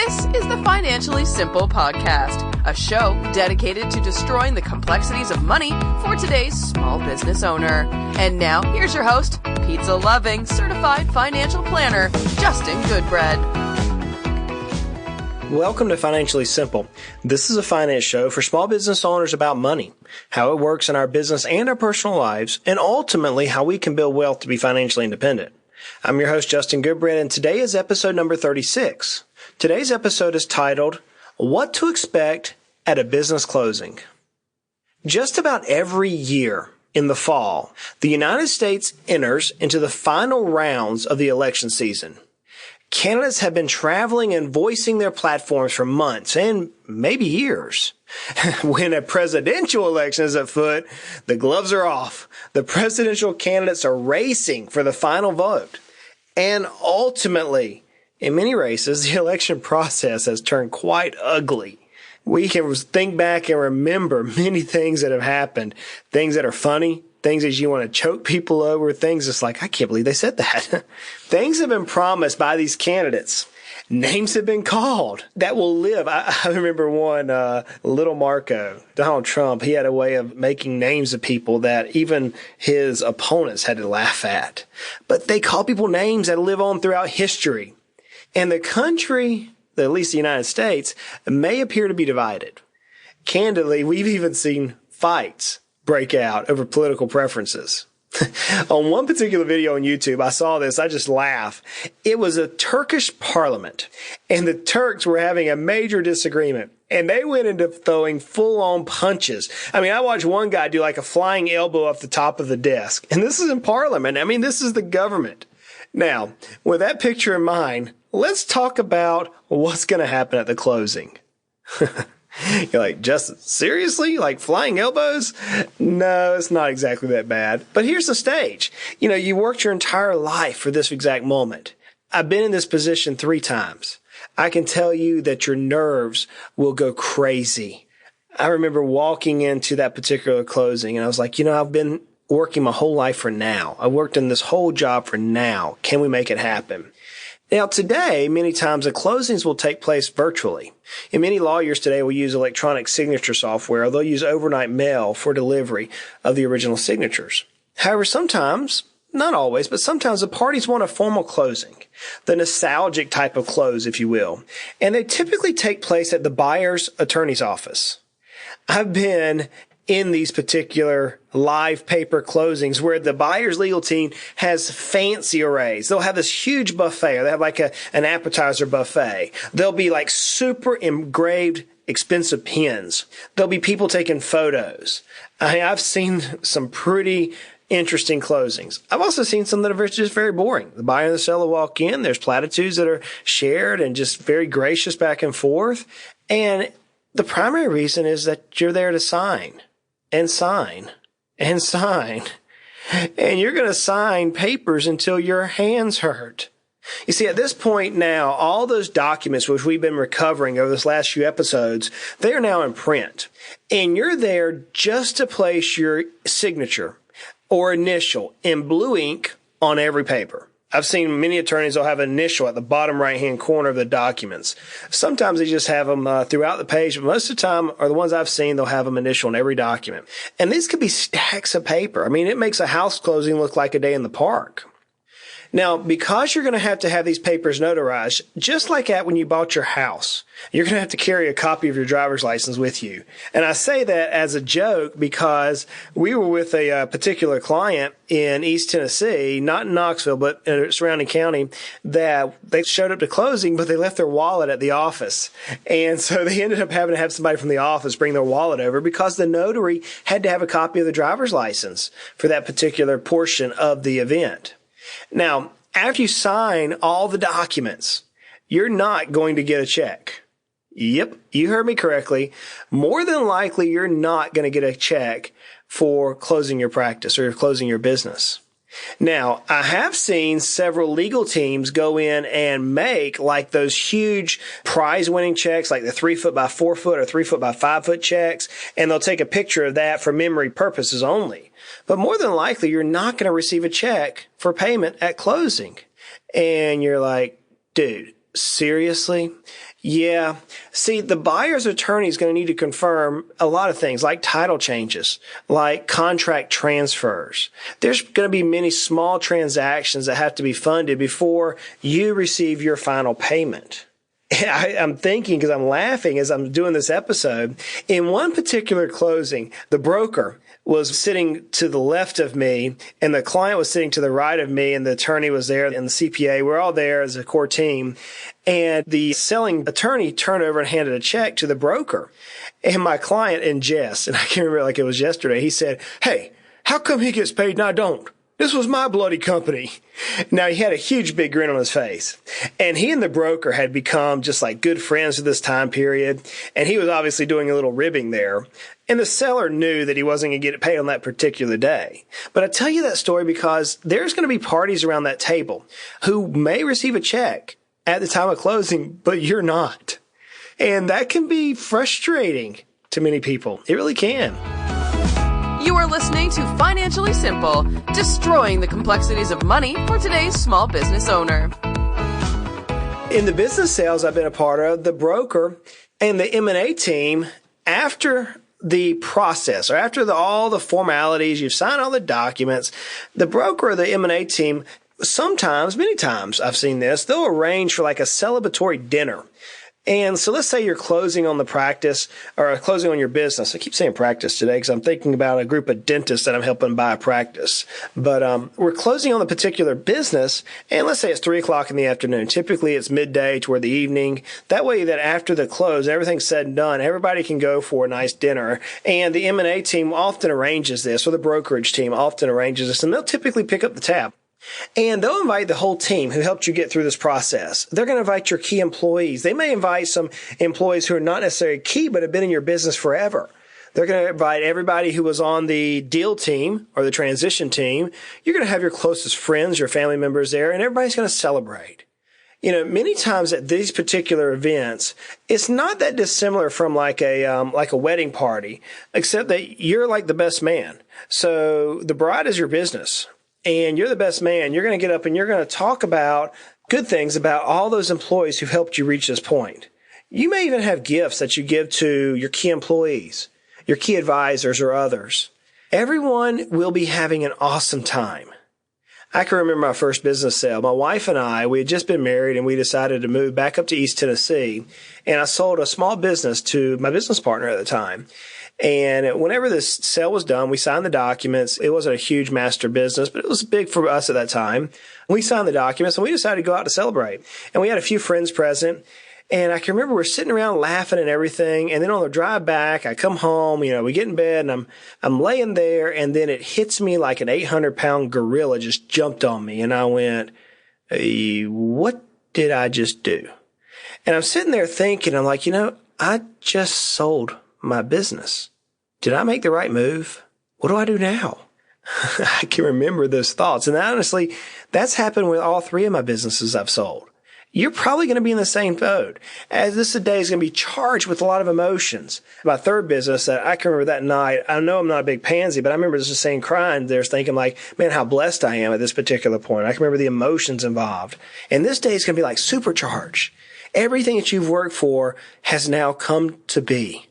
This is the Financially Simple Podcast, a show dedicated to destroying the complexities of money for today's small business owner. And now, here's your host, pizza-loving, certified financial planner, Justin Goodbread. Welcome to Financially Simple. This is a finance show for small business owners about money, how it works in our business and our personal lives, and ultimately how we can build wealth to be financially independent. I'm your host, Justin Goodbread, and today is episode number 36. Today's episode is titled, What to Expect at a Business Closing. Just about every year in the fall, the United States enters into the final rounds of the election season. Candidates have been traveling and voicing their platforms for months and maybe years. When a presidential election is afoot, the gloves are off. The presidential candidates are racing for the final vote. And ultimately, in many races, the election process has turned quite ugly. We can think back and remember many things that have happened, things that are funny, things that you want to choke people over, things that's like, I can't believe they said that. Things have been promised by these candidates. Names have been called that will live. I remember one, Little Marco, Donald Trump, he had a way of making names of people that even his opponents had to laugh at. But they call people names that live on throughout history. And the country, at least the United States, may appear to be divided. Candidly, we've even seen fights break out over political preferences. On one particular video on YouTube, I saw this. I just laugh. It was a Turkish parliament, and the Turks were having a major disagreement, and they went into throwing full-on punches. I mean, I watched one guy do like a flying elbow off the top of the desk, and this is in parliament. I mean, this is the government. Now, with that picture in mind, let's talk about what's going to happen at the closing. You're like, Justin, seriously? Like flying elbows? No, it's not exactly that bad. But here's the stage. You know, you worked your entire life for this exact moment. I've been in this position 3 times. I can tell you that your nerves will go crazy. I remember walking into that particular closing and I was like, you know, I've been working my whole life for now. I worked in this whole job for now. Can we make it happen? Now, today, many times the closings will take place virtually. And many lawyers today will use electronic signature software, or they'll use overnight mail for delivery of the original signatures. However, sometimes, not always, but sometimes the parties want a formal closing, the nostalgic type of close, if you will. And they typically take place at the buyer's attorney's office. I've been in these particular live paper closings where the buyer's legal team has fancy arrays. They'll have this huge buffet, or they have like an appetizer buffet. There'll be like super engraved expensive pens. There'll be people taking photos. I've seen some pretty interesting closings. I've also seen some that are just very boring. The buyer and the seller walk in. There's platitudes that are shared and just very gracious back and forth. And the primary reason is that you're there to sign. And sign, and sign. And you're going to sign papers until your hands hurt. You see, at this point now, all those documents which we've been recovering over this last few episodes, they are now in print. And you're there just to place your signature or initial in blue ink on every paper. I've seen many attorneys will have an initial at the bottom right-hand corner of the documents. Sometimes they just have them throughout the page, but most of the time, or the ones I've seen, they'll have them initial in every document. And these could be stacks of paper. I mean, it makes a house closing look like a day in the park. Now, because you're going to have these papers notarized, just like at when you bought your house, you're going to have to carry a copy of your driver's license with you. And I say that as a joke because we were with a particular client in East Tennessee, not in Knoxville, but in a surrounding county, that they showed up to closing, but they left their wallet at the office. And so they ended up having to have somebody from the office bring their wallet over because the notary had to have a copy of the driver's license for that particular portion of the event. Now, after you sign all the documents, you're not going to get a check. Yep, you heard me correctly. More than likely, you're not going to get a check for closing your practice or closing your business. Now, I have seen several legal teams go in and make like those huge prize-winning checks, like the 3 foot by 4 foot or 3 foot by 5 foot checks, and they'll take a picture of that for memory purposes only. But more than likely, you're not going to receive a check for payment at closing. And you're like, dude, Seriously? Yeah. See, the buyer's attorney is going to need to confirm a lot of things like title changes, like contract transfers. There's going to be many small transactions that have to be funded before you receive your final payment. I'm thinking, because I'm laughing as I'm doing this episode, in one particular closing, the broker was sitting to the left of me and the client was sitting to the right of me, and the attorney was there and the CPA. We're all there as a core team. And the selling attorney turned over and handed a check to the broker. And my client, in jest, and I can remember like it was yesterday, he said, "Hey, how come he gets paid and I don't? This was my bloody company." Now, he had a huge big grin on his face. And he and the broker had become just like good friends at this time period. And he was obviously doing a little ribbing there. And the seller knew that he wasn't going to get paid on that particular day. But I tell you that story because there's going to be parties around that table who may receive a check at the time of closing, but you're not. And that can be frustrating to many people. It really can. You are listening to Financially Simple, destroying the complexities of money for today's small business owner. In the business sales I've been a part of, the broker and the M&A team, after the process or after all the formalities, you've signed all the documents, the broker or the M&A team, sometimes, many times I've seen this, they'll arrange for like a celebratory dinner. And so let's say you're closing on the practice or closing on your business. I keep saying practice today because I'm thinking about a group of dentists that I'm helping buy a practice. But we're closing on the particular business, and let's say it's 3 o'clock in the afternoon. Typically, it's midday toward the evening. That way that after the close, everything's said and done, everybody can go for a nice dinner. And the M&A team often arranges this, or the brokerage team often arranges this, and they'll typically pick up the tab. And they'll invite the whole team who helped you get through this process. They're going to invite your key employees. They may invite some employees who are not necessarily key, but have been in your business forever. They're going to invite everybody who was on the deal team or the transition team. You're going to have your closest friends, your family members there, and everybody's going to celebrate. You know, many times at these particular events, it's not that dissimilar from like a wedding party, except that you're like the best man. So the bride is your business. And you're the best man. You're going to get up and you're going to talk about good things about all those employees who've helped you reach this point. You may even have gifts that you give to your key employees, your key advisors, or others. Everyone will be having an awesome time. I can remember my first business sale. My wife and I, we had just been married and we decided to move back up to East Tennessee. And I sold a small business to my business partner at the time. And whenever this sale was done, we signed the documents. It wasn't a huge master business, but it was big for us at that time. We signed the documents and we decided to go out to celebrate. And we had a few friends present. And I can remember we're sitting around laughing and everything. And then on the drive back, I come home, we get in bed and I'm laying there. And then it hits me like an 800-pound gorilla just jumped on me. And I went, hey, what did I just do? And I'm sitting there thinking, I'm like, I just sold my business. Did I make the right move? What do I do now? I can remember those thoughts. And honestly, that's happened with all 3 of my businesses I've sold. You're probably going to be in the same boat, as this day is going to be charged with a lot of emotions. My third business, that I can remember that night, I know I'm not a big pansy, but I remember just saying, crying there, thinking like, man, how blessed I am at this particular point. I can remember the emotions involved. And this day is going to be like supercharged. Everything that you've worked for has now come to be.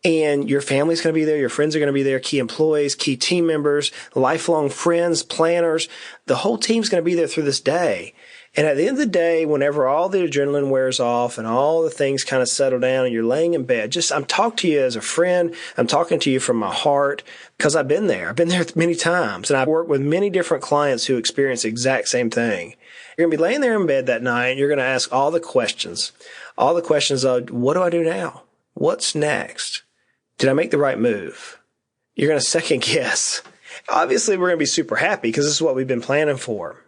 And your family's going to be there. Your friends are going to be there. Key employees, key team members, lifelong friends, planners. The whole team's going to be there through this day. And at the end of the day, whenever all the adrenaline wears off and all the things kind of settle down and you're laying in bed, I'm talking to you as a friend. I'm talking to you from my heart because I've been there. I've been there many times. And I've worked with many different clients who experience the exact same thing. You're going to be laying there in bed that night and you're going to ask all the questions of, what do I do now? What's next? Did I make the right move? You're going to second guess. Obviously, we're going to be super happy because this is what we've been planning for.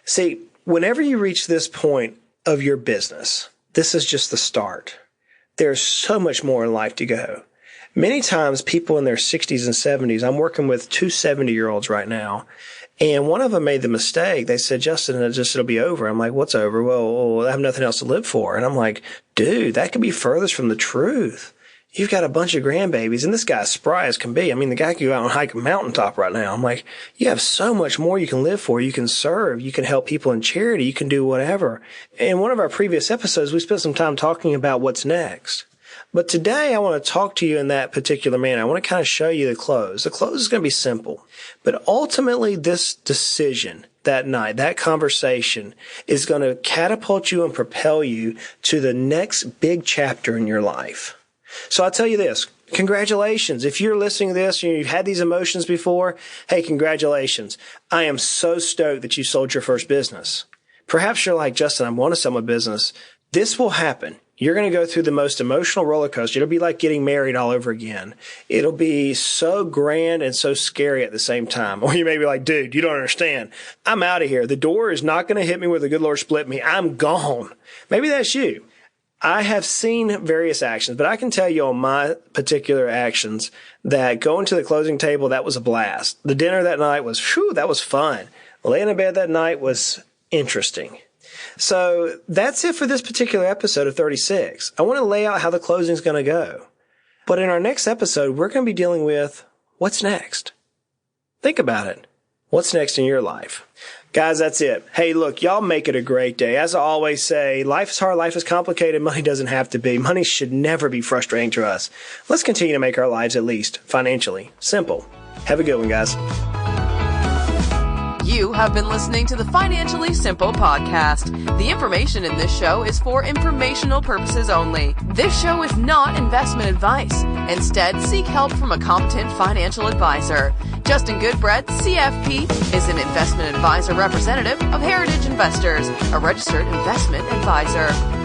See, whenever you reach this point of your business, this is just the start. There's so much more in life to go. Many times people in their 60s and 70s, I'm working with 2 70-year-olds right now, and one of them made the mistake. They said, Justin, it'll be over. I'm like, what's over? Well, I have nothing else to live for. And I'm like, dude, that could be furthest from the truth. you've got a bunch of grandbabies, and this guy's spry as can be. I mean, the guy can go out and hike a mountaintop right now. I'm like, you have so much more you can live for. You can serve. You can help people in charity. You can do whatever. In one of our previous episodes, we spent some time talking about what's next. But today, I want to talk to you in that particular manner. I want to kind of show you the close. The close is going to be simple. But ultimately, this decision that night, that conversation, is going to catapult you and propel you to the next big chapter in your life. So I'll tell you this. Congratulations. If you're listening to this and you've had these emotions before, hey, congratulations. I am so stoked that you sold your first business. Perhaps you're like, Justin, I want to sell my business. This will happen. You're going to go through the most emotional roller coaster. It'll be like getting married all over again. It'll be so grand and so scary at the same time. Or you may be like, dude, you don't understand. I'm out of here. The door is not going to hit me where the good Lord split me. I'm gone. Maybe that's you. I have seen various actions, but I can tell you on my particular actions that going to the closing table, that was a blast. The dinner that night was, that was fun. Laying in bed that night was interesting. So that's it for this particular episode of 36. I want to lay out how the closing is going to go. But in our next episode, we're going to be dealing with what's next. Think about it. What's next in your life? Guys, that's it. Hey, look, y'all make it a great day. As I always say, life is hard, life is complicated. Money doesn't have to be. Money should never be frustrating to us. Let's continue to make our lives at least financially simple. Have a good one, guys. You have been listening to the Financially Simple podcast. The information in this show is for informational purposes only. This show is not investment advice. Instead, seek help from a competent financial advisor. Justin Goodbread, CFP, is an investment advisor representative of Heritage Investors, a registered investment advisor.